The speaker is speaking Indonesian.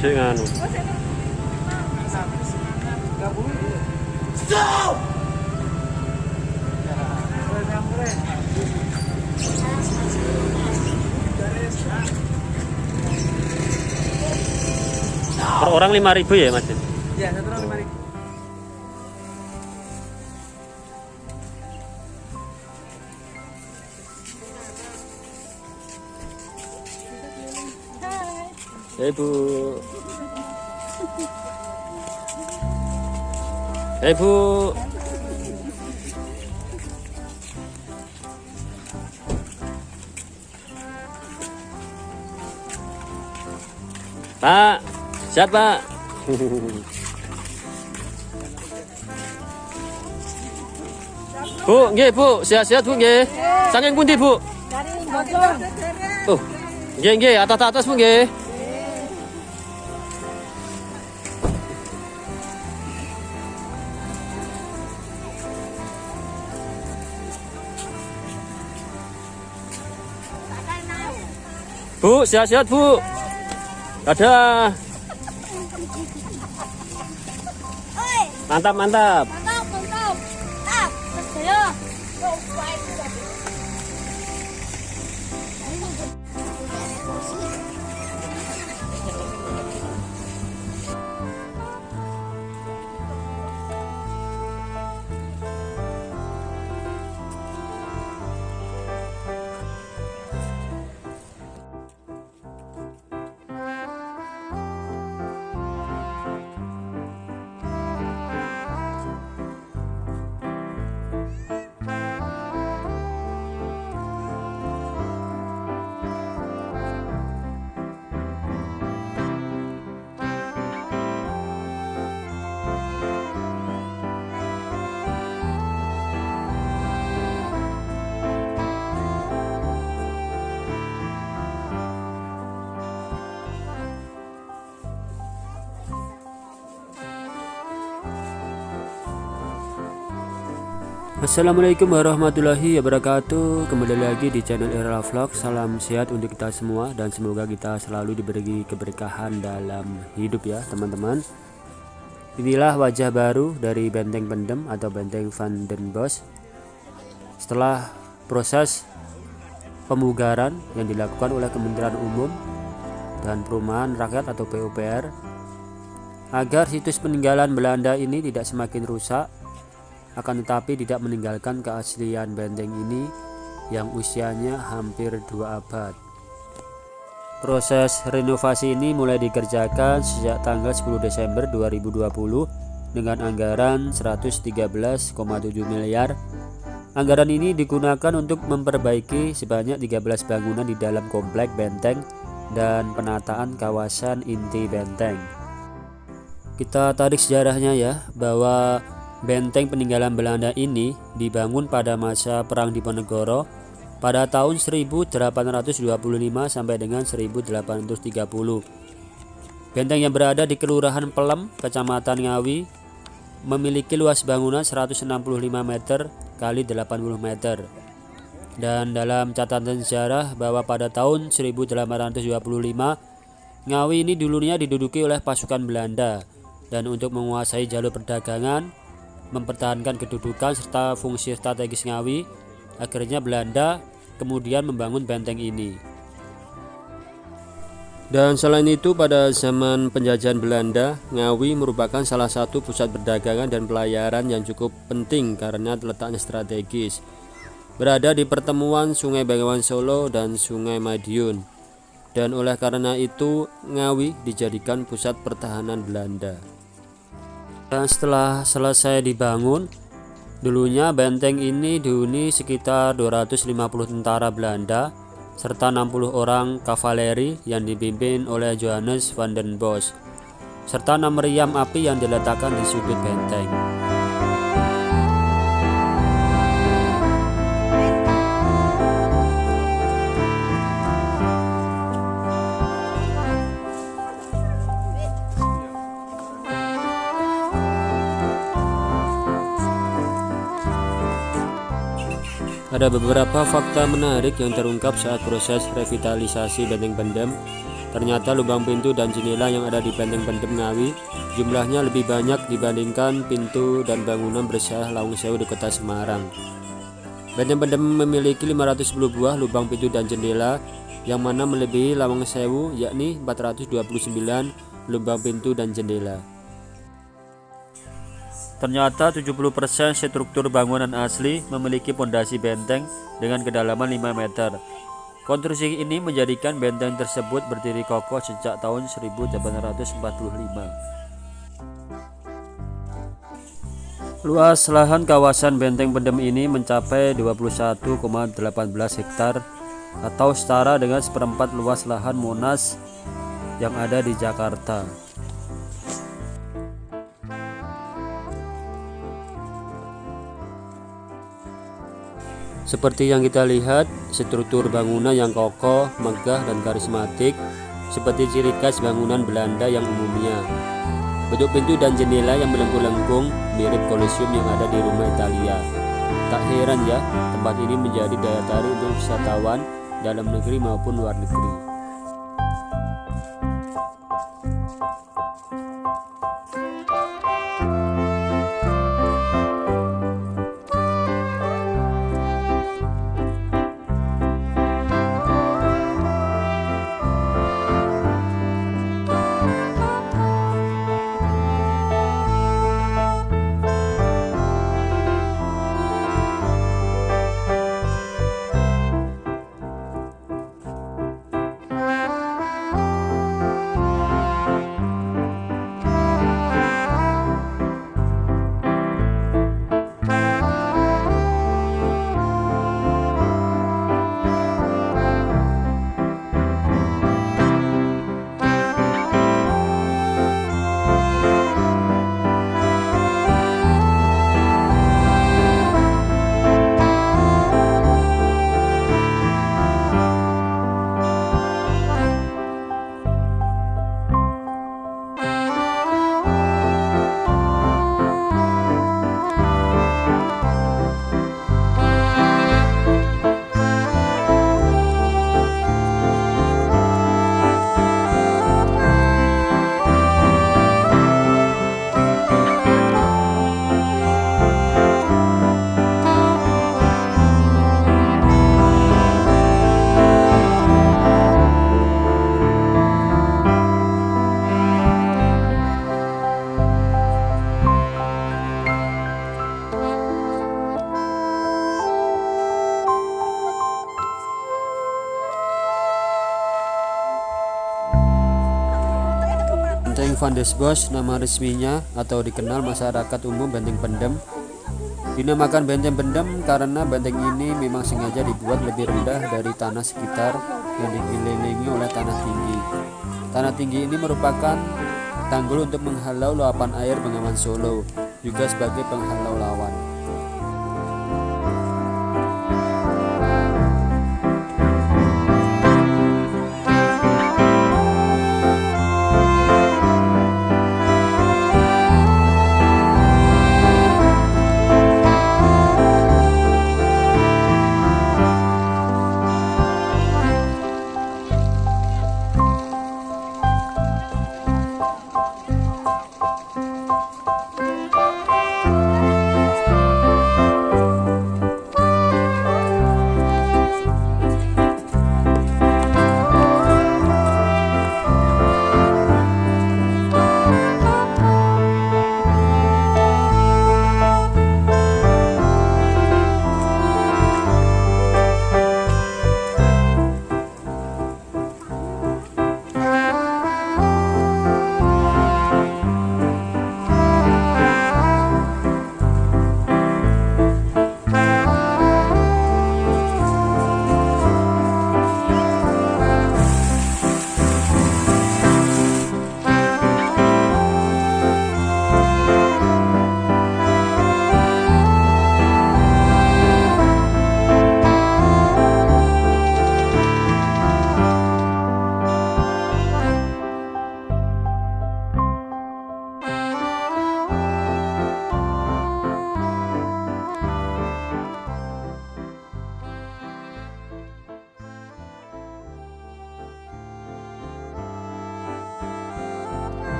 sik nganu. Stop! Per orang 5.000 ya, Mas? Ya, satu orang 5.000. Ya, Ibu. Ya, Ibu. Pak, sehat, Pak. Bu, nggih, Bu. Sehat-sehat, Bu, nggih. Saking pundi, Bu? Dari Bogor. Oh, nggih, nggih, atas-atas, Bu, nggih. Bu, sehat-sehat, Bu. Dadah. Oi, Mantap, mantap. mantap, mantap. Ah, saya. Oh, baik. Assalamualaikum warahmatullahi wabarakatuh. Kembali lagi di channel Era Vlog. Salam sehat untuk kita semua dan semoga kita selalu diberi keberkahan dalam hidup ya teman-teman. Inilah wajah baru dari Benteng Pendem atau Benteng Van den Bosch. Setelah proses pemugaran yang dilakukan oleh Kementerian Umum dan Perumahan Rakyat atau PUPR agar situs peninggalan Belanda ini tidak semakin rusak, akan tetapi tidak meninggalkan keaslian benteng ini yang usianya hampir 2 abad. Proses renovasi ini mulai dikerjakan sejak tanggal 10 Desember 2020 dengan anggaran 113,7 miliar. Anggaran ini digunakan untuk memperbaiki sebanyak 13 bangunan di dalam komplek benteng dan penataan kawasan inti benteng. Kita tarik sejarahnya ya, bahwa benteng peninggalan Belanda ini dibangun pada masa Perang Diponegoro pada tahun 1825 sampai dengan 1830. Benteng yang berada di Kelurahan Pelem, Kecamatan Ngawi, memiliki luas bangunan 165 meter kali 80 meter. Dan dalam catatan sejarah bahwa pada tahun 1825 Ngawi ini dulunya diduduki oleh pasukan Belanda, dan untuk menguasai jalur perdagangan, mempertahankan kedudukan serta fungsi strategis Ngawi, akhirnya Belanda kemudian membangun benteng ini. Dan selain itu pada zaman penjajahan Belanda, Ngawi merupakan salah satu pusat perdagangan dan pelayaran yang cukup penting karena letaknya strategis, berada di pertemuan Sungai Bengawan Solo dan Sungai Madiun. Dan oleh karena itu Ngawi dijadikan pusat pertahanan Belanda. Dan setelah selesai dibangun, dulunya benteng ini dihuni sekitar 250 tentara Belanda serta 60 orang kavaleri yang dipimpin oleh Johannes van den Bosch, serta 6 meriam api yang diletakkan di sudut benteng. Ada beberapa fakta menarik yang terungkap saat proses revitalisasi Benteng Pendem. Ternyata lubang pintu dan jendela yang ada di Benteng Pendem Ngawi jumlahnya lebih banyak dibandingkan pintu dan bangunan bersejarah Lawang Sewu di kota Semarang. Benteng Pendem memiliki 510 buah lubang pintu dan jendela, yang mana melebihi Lawang Sewu, yakni 429 lubang pintu dan jendela. Ternyata 70% struktur bangunan asli memiliki pondasi benteng dengan kedalaman 5 meter. Konstruksi ini menjadikan benteng tersebut berdiri kokoh sejak tahun 1845. Luas lahan kawasan Benteng Pendem ini mencapai 21,18 hektar atau setara dengan seperempat luas lahan Monas yang ada di Jakarta. Seperti yang kita lihat, struktur bangunan yang kokoh, megah, dan karismatik seperti ciri khas bangunan Belanda yang umumnya. Bentuk pintu dan jendela yang melengkung-lengkung mirip Kolosium yang ada di Roma Italia. Tak heran ya, tempat ini menjadi daya tarik untuk wisatawan dalam negeri maupun luar negeri. Benteng Van des Bosch nama resminya atau dikenal masyarakat umum Benteng Pendem. Dinamakan Benteng Pendem karena benteng ini memang sengaja dibuat lebih rendah dari tanah sekitar yang dikelilingi oleh tanah tinggi. Tanah tinggi ini merupakan tanggul untuk menghalau luapan air Bengawan Solo, juga sebagai penghalau lawan.